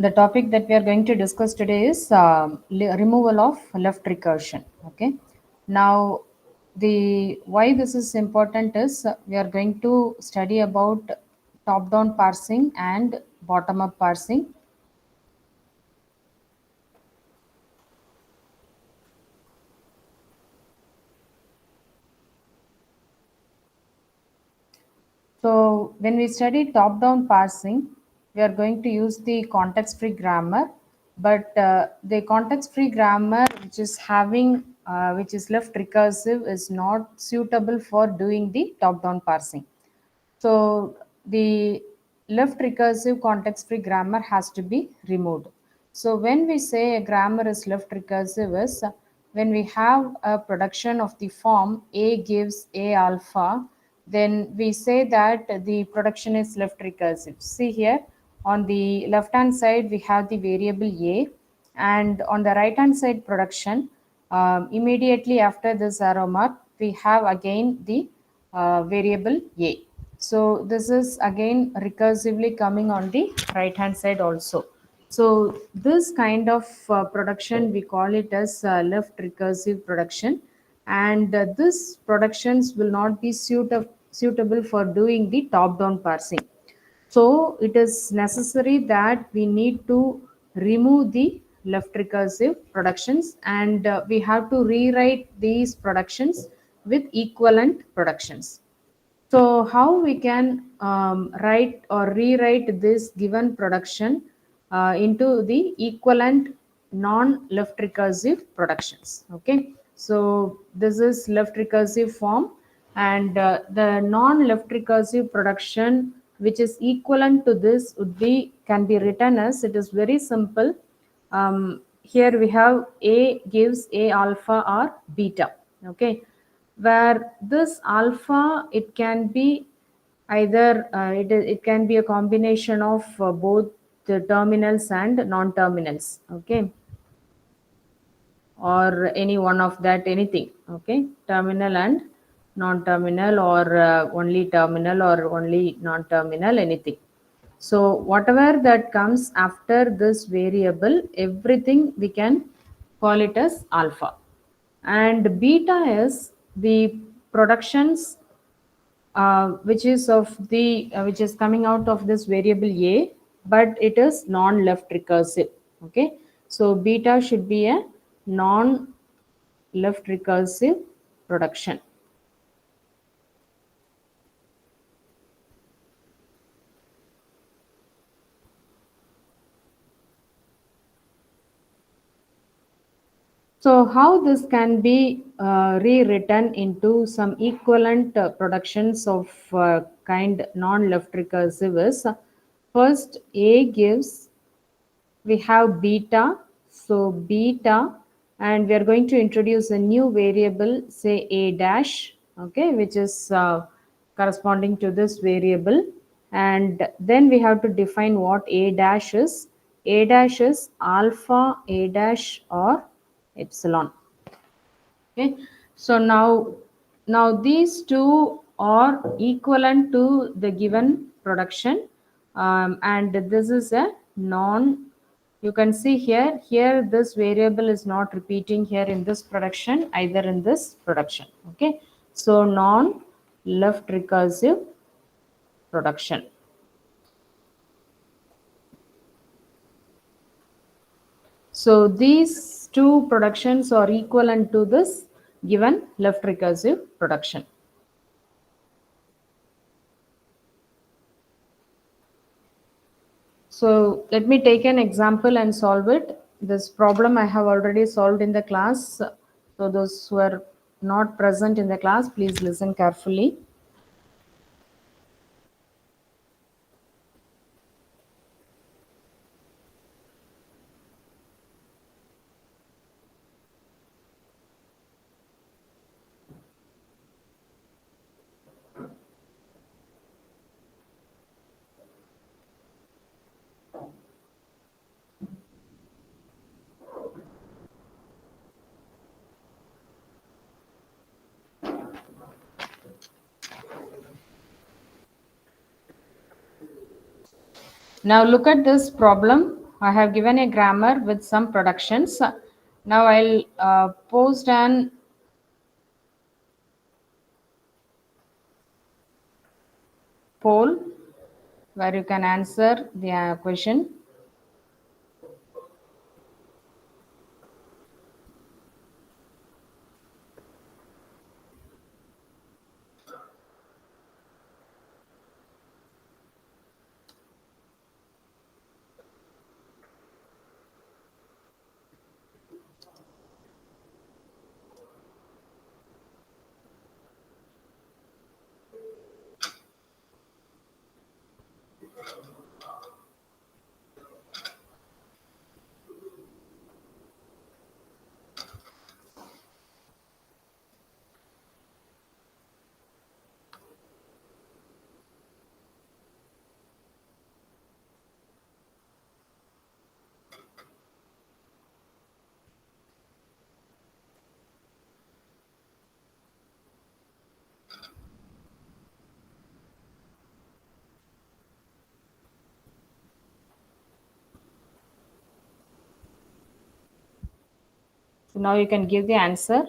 The topic that we are going to discuss today is removal of left recursion. Okay. Now, the why this is important is we are going to study about top-down parsing and bottom-up parsing. So when we study top-down parsing, we are going to use the context-free grammar, but the context-free grammar which is left recursive is not suitable for doing the top-down parsing. So the left recursive context-free grammar has to be removed. So when we say a grammar is left recursive is when we have a production of the form A gives A alpha, then we say that the production is left recursive. See here on the left hand side we have the variable A, and on the right hand side production, immediately after this arrow mark we have again the variable A. So this is again recursively coming on the right hand side also. So this kind of production we call it as left recursive production, and this productions will not be suitable for doing the top down parsing. So it is necessary that we need to remove the left recursive productions, and we have to rewrite these productions with equivalent productions. So how we can write or rewrite this given production into the equivalent non-left recursive productions. Okay, so this is left recursive form, and the non-left recursive production which is equivalent to this can be written as, it is very simple. Here we have A gives A alpha or beta. Okay, where this alpha, it can be either it can be a combination of both the terminals and non-terminals. Okay, or any one of that, anything. Okay, terminal and non-terminal, or only terminal or only non-terminal, anything. So whatever that comes after this variable, everything we can call it as alpha, and beta is the productions which is coming out of this variable A, but it is non-left recursive. Okay, so beta should be a non-left recursive production. So how this can be rewritten into some equivalent productions of kind non-left recursive is, first A gives, we have beta, so beta, and we are going to introduce a new variable, say A dash, okay, which is corresponding to this variable, and then we have to define what A dash is. A dash is alpha A dash or epsilon. Okay, so now these two are equivalent to the given production, and this is a non, you can see here this variable is not repeating here in this production, either in this production. Okay, so non left recursive production. So these two productions are equivalent to this given left recursive production. So let me take an example and solve it. This problem I have already solved in the class. So those who are not present in the class, please listen carefully. Now look at this problem. I have given a grammar with some productions. Now I'll post an poll where you can answer the question. So now you can give the answer.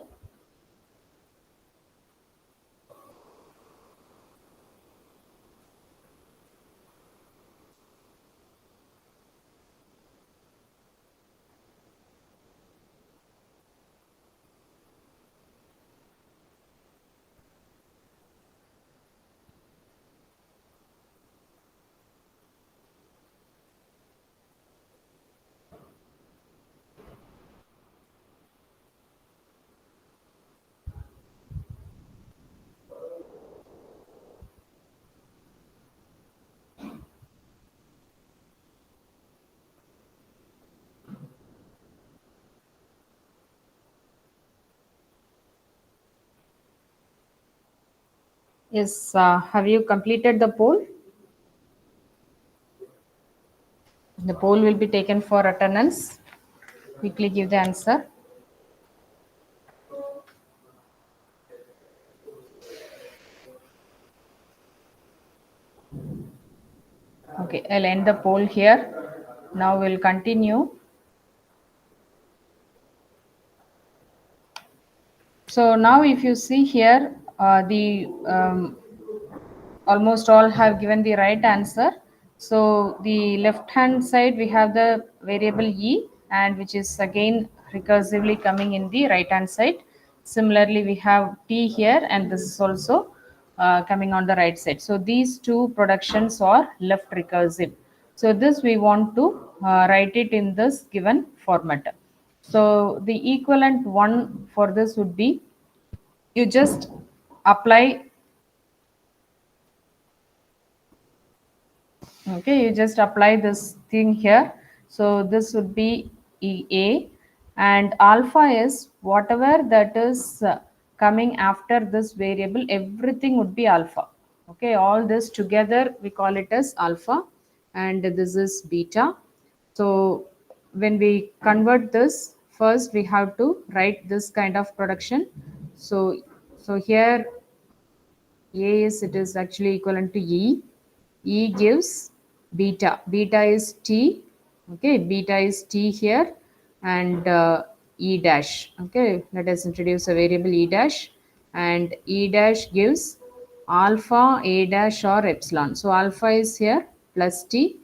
Yes, have you completed the poll? The poll will be taken for attendance. Quickly give the answer. Okay, I'll end the poll here. Now we'll continue. So now if you see here, the almost all have given the right answer. So the left hand side we have the variable e, and which is again recursively coming in the right hand side. Similarly we have t here, and this is also coming on the right side. So these two productions are left recursive. So this we want to write it in this given format. So the equivalent one for this would be, you just apply. Okay, you just apply this thing here. So this would be EA, and alpha is whatever that is coming after this variable, everything would be alpha. Okay, all this together we call it as alpha, and this is beta. So when we convert this, first we have to write this kind of production. So here a is, it is actually equivalent to E. E gives beta. Beta is T. Okay, beta is T here, and E dash. Okay, let us introduce a variable E dash, and E dash gives alpha, A dash, or epsilon. So alpha is here plus T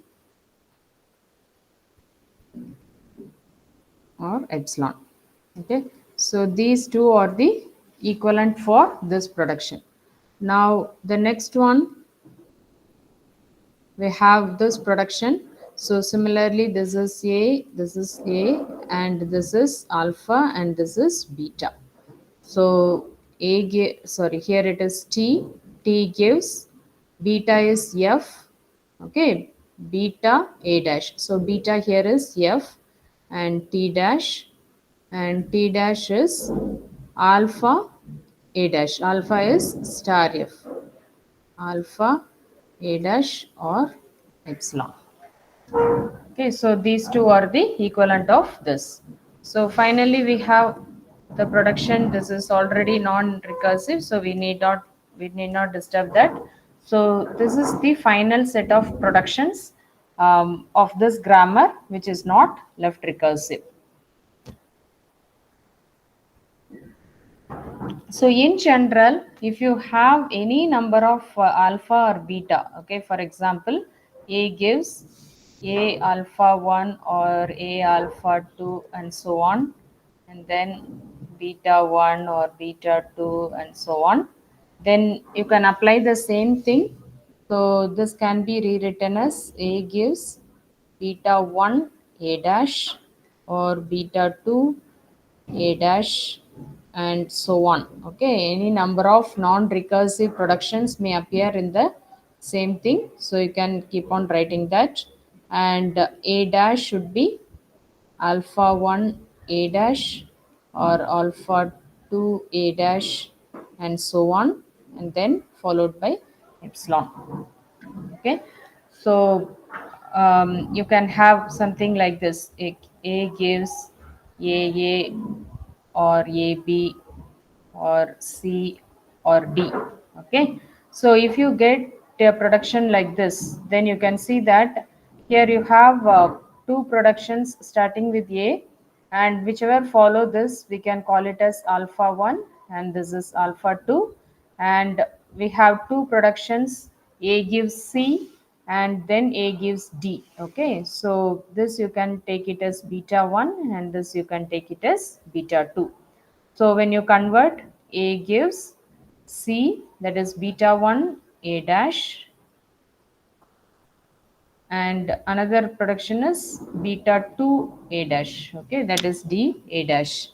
or epsilon. Okay, so these two are the equivalent for this production. Now the next one, we have this production. So similarly, this is a, and this is alpha, and this is beta. So sorry, here it is t. T gives beta is f. Okay, beta a dash. So beta here is f, and t dash, and t dash is alpha a dash. Alpha is star f, alpha a dash or epsilon. Okay, so these two are the equivalent of this. So finally we have the production. This is already non-recursive, so we need not disturb that. So this is the final set of productions. of this grammar which is not left recursive. So in general, if you have any number of alpha or beta, okay, for example, A gives A alpha 1 or A alpha 2 and so on, and then beta 1 or beta 2 and so on, then you can apply the same thing. So this can be rewritten as A gives beta 1 A dash or beta 2 A dash and so on. Okay, any number of non-recursive productions may appear in the same thing. So you can keep on writing that. And A dash should be alpha 1 A dash or alpha 2 A dash and so on, and then followed by epsilon. Okay, so you can have something like this. A gives A or AB or C or D. Okay, so if you get a production like this, then you can see that here you have two productions starting with A, and whichever follow this we can call it as alpha 1 and this is alpha 2, and we have two productions, A gives C and then A gives D. Okay, so this you can take it as beta 1 and this you can take it as beta 2. So when you convert, A gives C, that is beta 1 A dash, and another production is beta 2 A dash, okay, that is D A dash.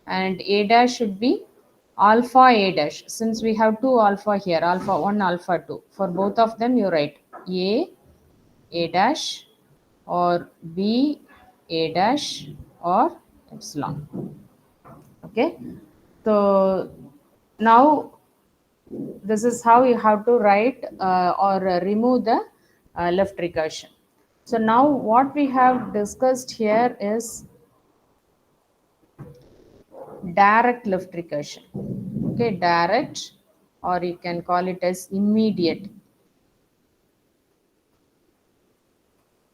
And A dash should be alpha A dash. Since we have two alpha here, alpha 1, alpha 2, for both of them you write A dash or B A dash or epsilon. Okay, so now this is how you have to write or remove the left recursion. So now what we have discussed here is direct left recursion. Okay, direct, or you can call it as immediate,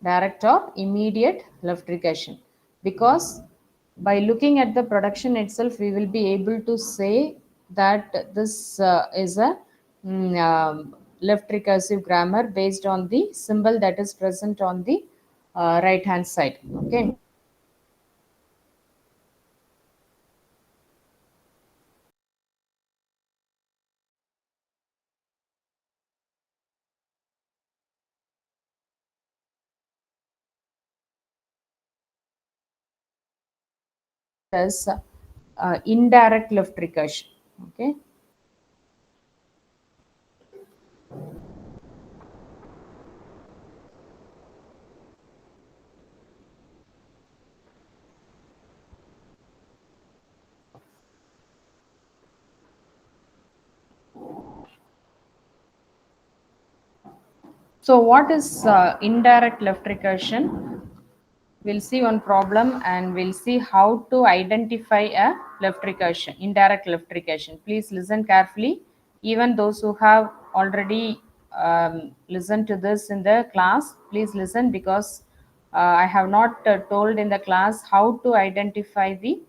direct or immediate left regression, because by looking at the production itself we will be able to say that this is a left recursive grammar based on the symbol that is present on the right hand side. Okay, as indirect left recursion. Okay, so what is indirect left recursion? We'll see one problem and we'll see how to identify a left recursion, indirect left recursion. Please listen carefully. Even those who have already listened to this in the class, please listen, because I have not told in the class how to identify the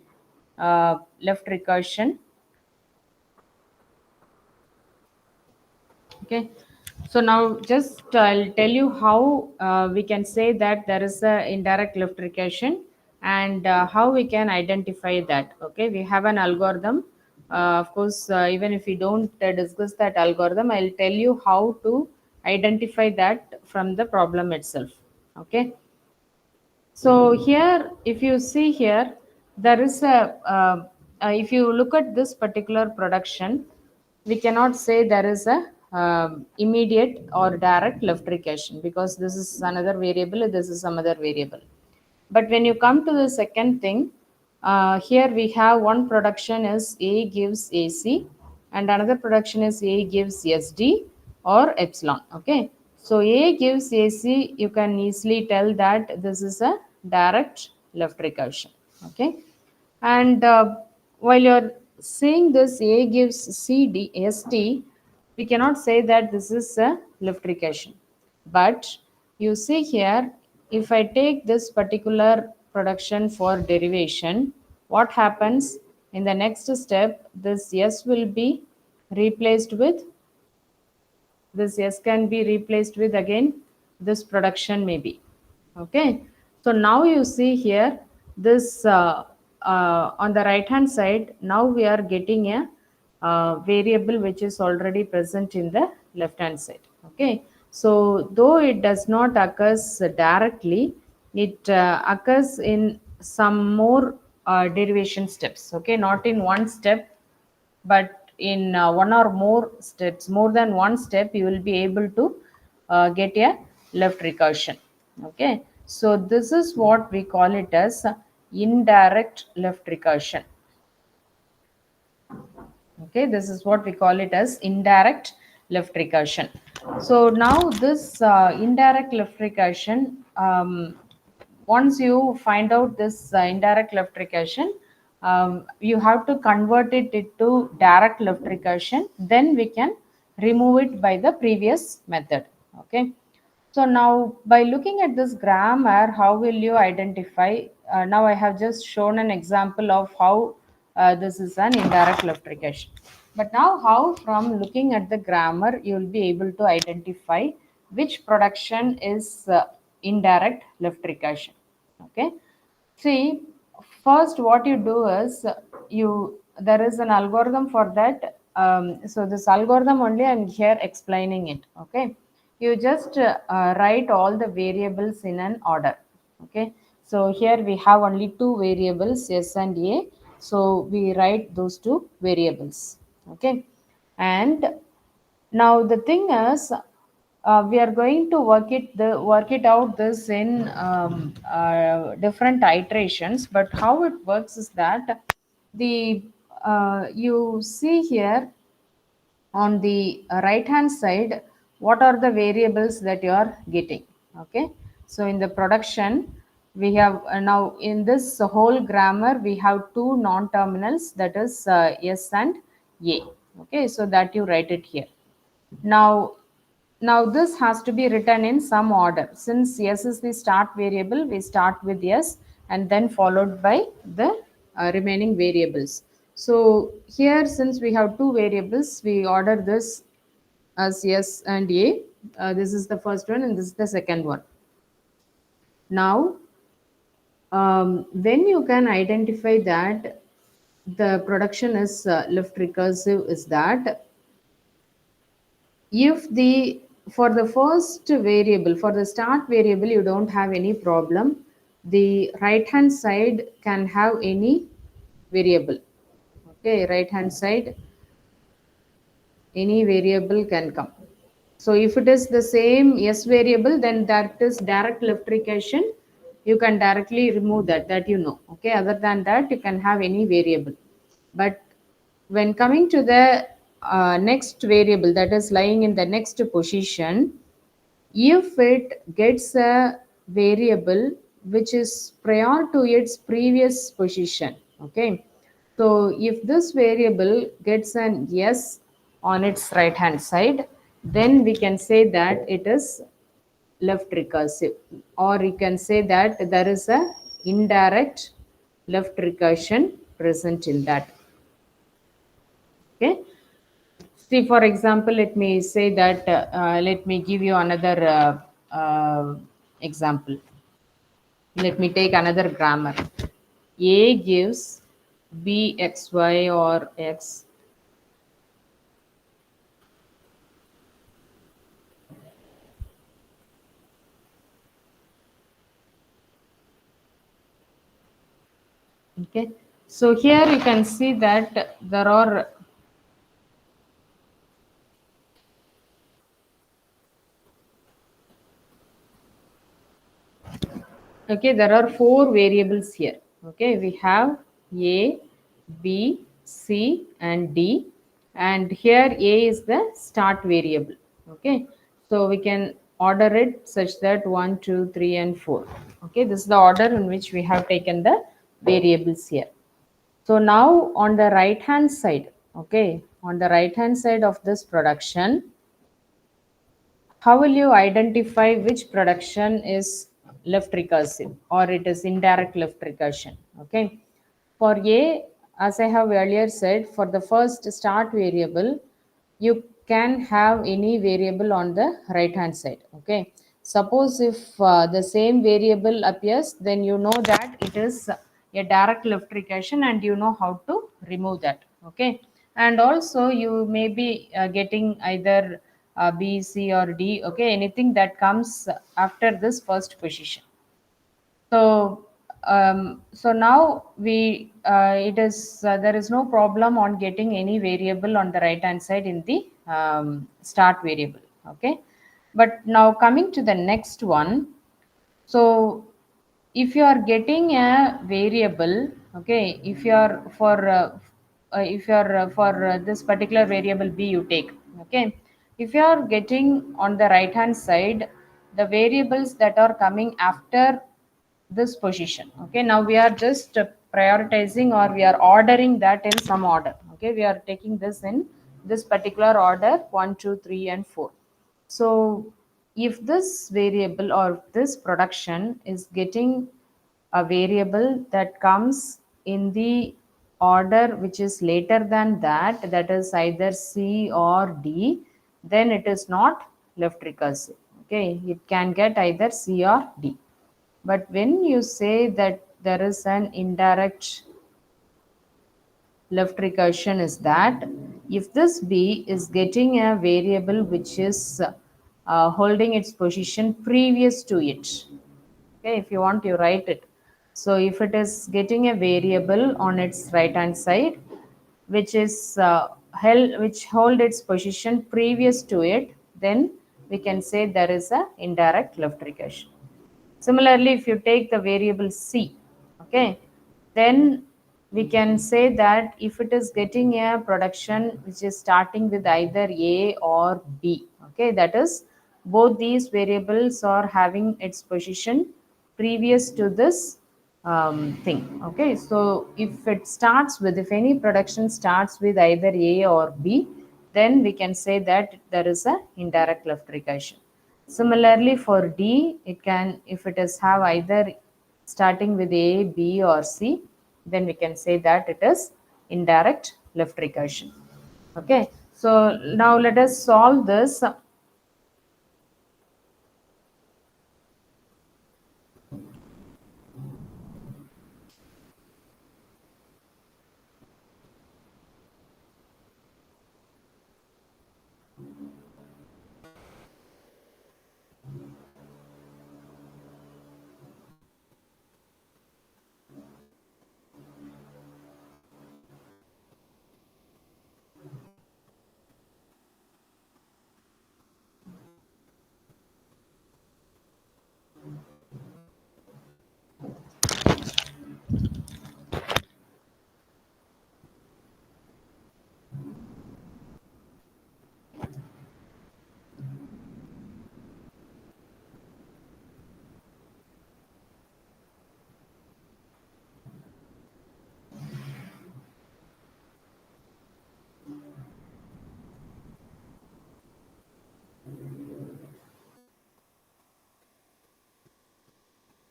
left recursion. Okay, so now just I'll tell you how we can say that there is a indirect left regression, and how we can identify that. Okay, we have an algorithm. Of course, even if we don't discuss that algorithm, I'll tell you how to identify that from the problem itself. Okay, so here, if you see here, there is if you look at this particular production, we cannot say there is a immediate or direct left regression, because this is another variable, this is some other variable. But when you come to the second thing, here we have one production is A gives AC and another production is A gives SD or epsilon. Okay, so A gives AC, you can easily tell that this is a direct left recursion. Okay, and while you're seeing this A gives CD ST, we cannot say that this is a left recursion. But You see here, if I take this particular production for derivation, what happens in the next step? This S will be replaced with this S can be replaced with again this production maybe. Okay, so now you see here this on the right hand side, now we are getting a variable which is already present in the left hand side. Okay, so though it does not occurs directly, it occurs in some more derivation steps. Okay, not in one step, but in one or more steps, more than one step, you will be able to get a left recursion. Okay, so this is what we call it as indirect left recursion. Okay, this is what we call it as indirect left recursion. So now this indirect left recursion, once you find out this indirect left recursion, you have to convert it into direct left recursion, then we can remove it by the previous method. Okay, so now by looking at this grammar, how will you identify? Now I have just shown an example of how this is an indirect left recursion. But now how from looking at the grammar, you will be able to identify which production is indirect left recursion. Okay. See, first what you do is you there is an algorithm for that. So this algorithm only I'm here explaining it. Okay, you just write all the variables in an order. Okay, so here we have only two variables S and A. So we write those two variables. Okay, and now the thing is, we are going to work it out this in different iterations. But how it works is that the you see here on the right hand side, what are the variables that you are getting. Okay, so in the production, we have now in this whole grammar we have two non terminals, that is S and A. Okay, so that you write it here. Now this has to be written in some order. Since S is the start variable, we start with S and then followed by the remaining variables. So here, since we have two variables, we order this as S and A. This is the first one and this is the second one. Now, when you can identify that the production is left recursive is that if the for the first variable, for the start variable, you don't have any problem, the right hand side can have any variable. Okay, right hand side, any variable can come. So if it is the same S variable, then that is direct left recursion. You can directly remove that you know. Okay, other than that, you can have any variable. But when coming to the next variable that is lying in the next position, if it gets a variable which is prior to its previous position. Okay, so if this variable gets an S on its right hand side, then we can say that it is left recursive, or you can say that there is a indirect left recursion present in that. Okay, see, for example, let me say that, let me give you another example. Let me take another grammar. A gives B x y or x. Okay, so here you can see that there are okay, there are four variables here. Okay, we have A, B, C, and D, and here A is the start variable. Okay, so we can order it such that 1, 2, 3, and 4. Okay, this is the order in which we have taken the variables here. So now on the right hand side, okay, on the right hand side of this production, how will you identify which production is left recursive or it is indirect left recursion? Okay. For A, as I have earlier said, for the first start variable, you can have any variable on the right hand side. Okay. Suppose if the same variable appears, then you know that it is a direct left recursion and you know how to remove that. Okay. And also you may be getting either B, C, or D. Okay. Anything that comes after this first position. So now it is there is no problem on getting any variable on the right hand side in the start variable. Okay, but now coming to the next one. So if you are getting a variable, okay, if you are for this particular variable b you take, okay, if you are getting on the right hand side the variables that are coming after this position, okay, now we are just prioritizing or we are ordering that in some order. Okay, we are taking this in this particular order, 1 2 3 and 4. So if this variable or this production is getting a variable that comes in the order which is later than that, that is either C or D, then it is not left recursive. Okay, it can get either C or D. But when you say that there is an indirect left recursion, is that if this B is getting a variable which is holding its position previous to it. Okay, if you want, you write it. So if it is getting a variable on its right hand side, which is which hold its position previous to it, then we can say there is a indirect left recursion. Similarly, if you take the variable c, okay, then we can say that if it is getting a production which is starting with either a or b, okay, that is both these variables are having its position previous to this thing. Okay, so if any production starts with either a or b, then we can say that there is a indirect left recursion. Similarly, for D, it can, if it is have either starting with A, B, or C, then we can say that it is indirect left recursion. Okay, so now let us solve this.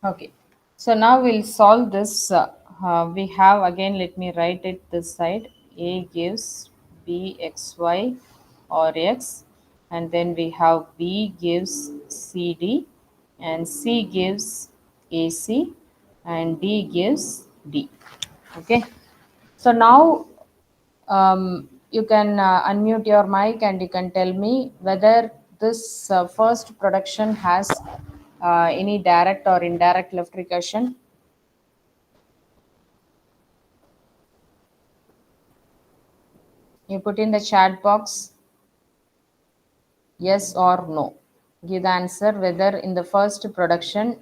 Okay, so now we'll solve this. We have again, let me write it this side. A gives B xy or x, and then we have B gives CD, and C gives AC, and D gives D. Okay, so now you can unmute your mic and you can tell me whether this first production has any direct or indirect left recursion. You put in the chat box yes or no. Give the answer whether in the first production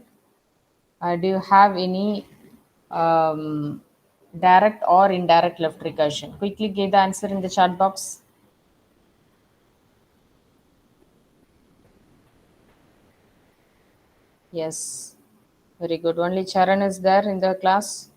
do you have any um, direct or indirect left recursion. Quickly give the answer in the chat box. Yes, very good. Only Charan is there in the class.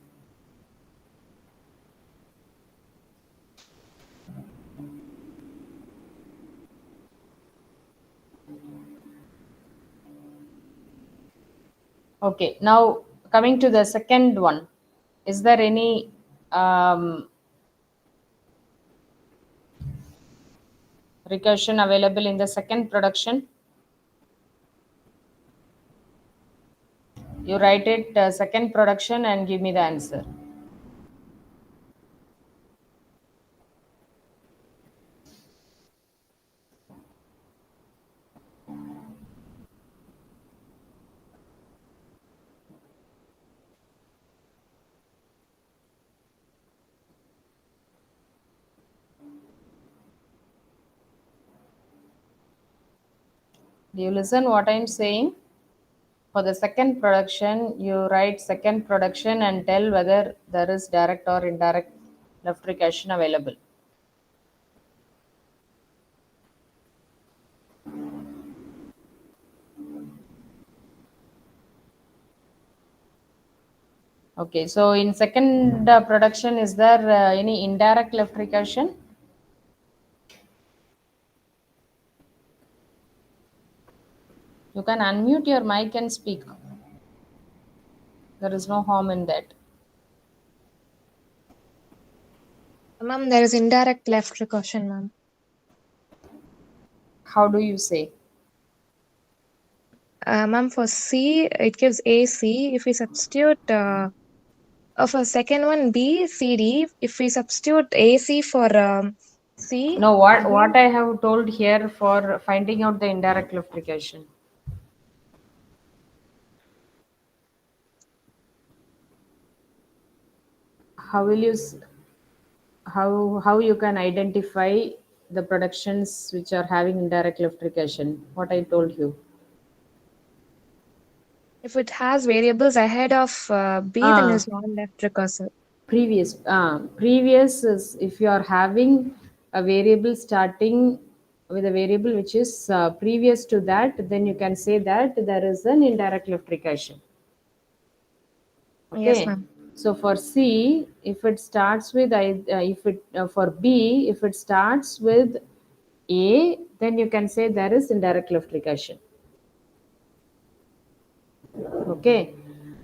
Okay, now coming to the second one, is there any um, recursion available in the second production? You write it second production and give me the answer. Do you listen what I'm saying? For the second production, you write second production and tell whether there is direct or indirect left recursion available. Okay, so in second production, is there any indirect left recursion? You can unmute your mic and speak. There is no harm in that. Ma'am, there is indirect left recursion, ma'am. How do you say? Ma'am, for C, it gives AC. If we substitute for second one, B, C, D, if we substitute AC for C, No, what again, I have told here for finding out the indirect left recursion. How will you how you can identify the productions which are having indirect left recursion? What I told you. if it has variables ahead of B, then Ah, it's non-left recursive. previous is if you are having a variable starting with a variable which is previous to that, then you can say that there is an indirect left recursion. Yes, Okay, ma'am. so for C, if it starts with if it for B, if it starts with A, then you can say there is indirect left recursion. Okay,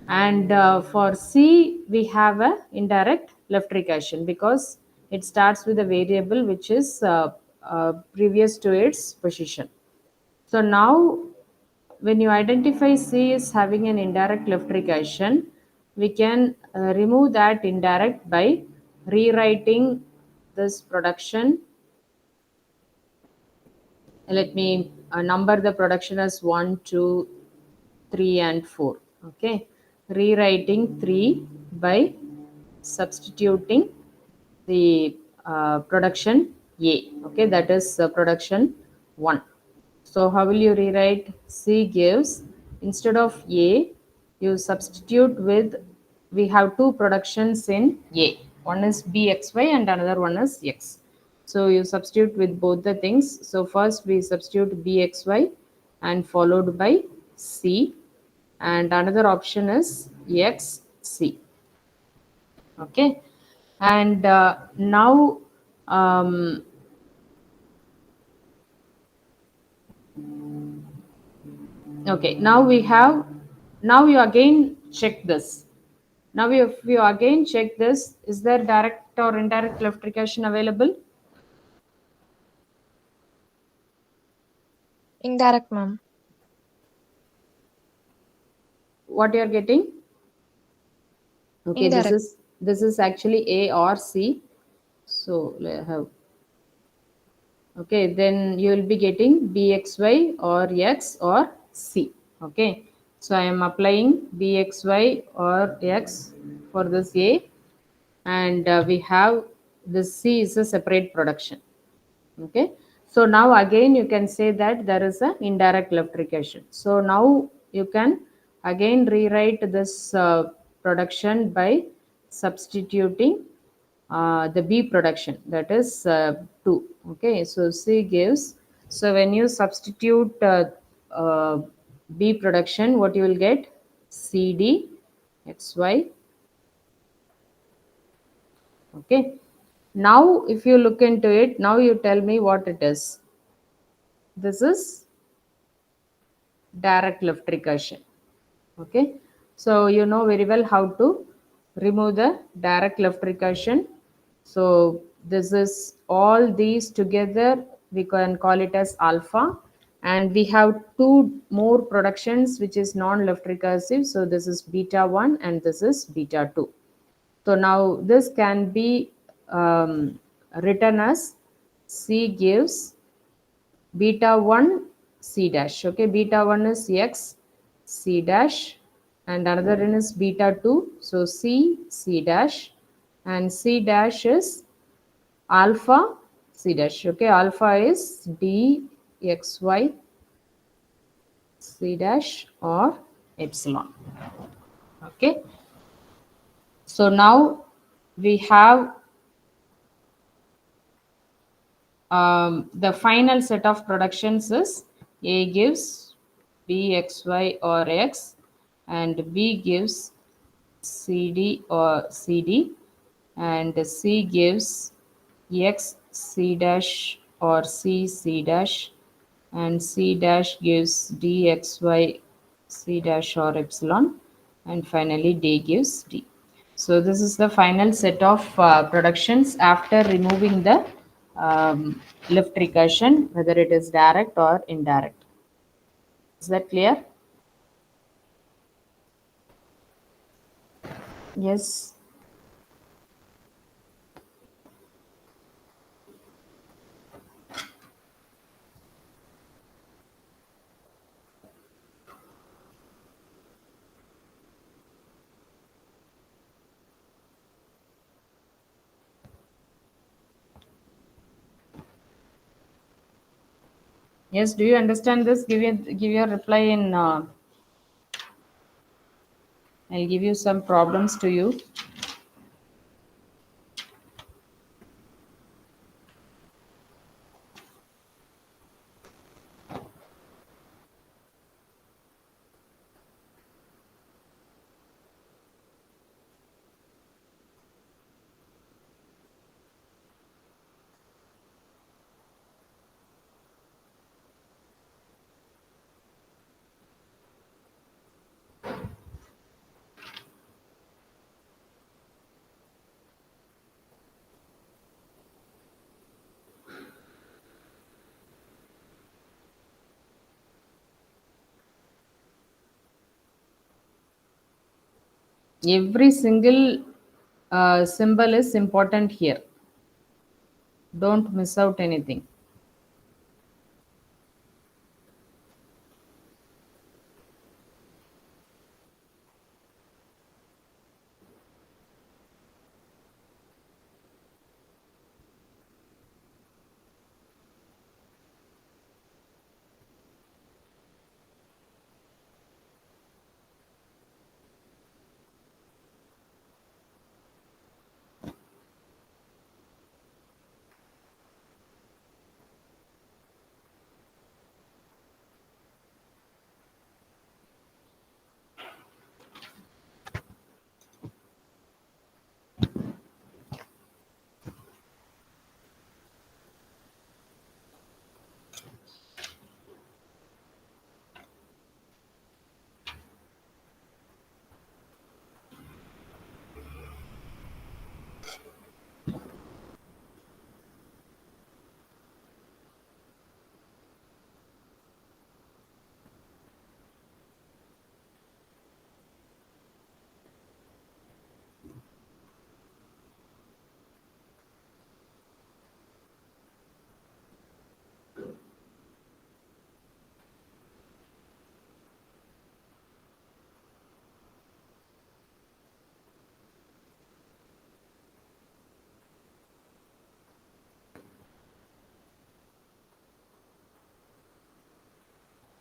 and for C, we have a indirect left recursion because it starts with a variable which is previous to its position. So now, when you identify C is having an indirect left recursion, we can remove that indirect by rewriting this production. Let me number the production as 1, 2, 3, and 4. Okay, rewriting 3 by substituting the production A. Okay, that is production 1. So how will you rewrite? C gives, instead of A, you substitute with, we have two productions in A. One is BXY and another one is X. So you substitute with both the things. So first we substitute BXY and followed by C, and another option is XC. Okay, and now um, okay, now we have, now you again check this. Now if you again check this, is there direct or indirect left recursion available? Indirect, ma'am. What you are getting? Okay, Indirect. this is actually A or C. So let have, okay, then you will be getting BXY or X or C. Okay, so I am applying BXY or X for this A, and we have this C is a separate production. Okay, so now again you can say that there is a indirect left recursion. So now you can again rewrite this production by substituting the B production, that is 2. Okay, so C gives, so when you substitute uh, B production, what you will get? CD XY. Okay, now if you look into it, now you tell me what it is. This is direct left recursion. Okay, So you know very well how to remove the direct left recursion. So this is all these together, we can call it as alpha. And we have two more productions which is non-left recursive. So this is beta 1 and this is beta 2. So now this can be written as C gives beta 1 C dash. Okay, beta 1 is X C dash, and another one is beta 2. So C C dash, and C dash is alpha C dash. Okay, alpha is D X Y C dash or epsilon. Okay, so now we have the final set of productions is A gives B X Y or X, and B gives CD or CD, and C gives X C dash or C C dash, and C dash gives D X Y C dash or epsilon, and finally D gives D. So this is the final set of productions after removing the lift recursion, whether it is direct or indirect. Is that clear? Yes. Yes. Do you understand this? Give your reply in. I'll give you some problems to you. Every single symbol is important here. Don't miss out anything.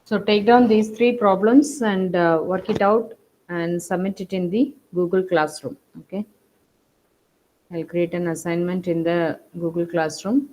So take down these three problems and work it out and submit it in the Google Classroom. Okay. I'll create an assignment in the Google Classroom.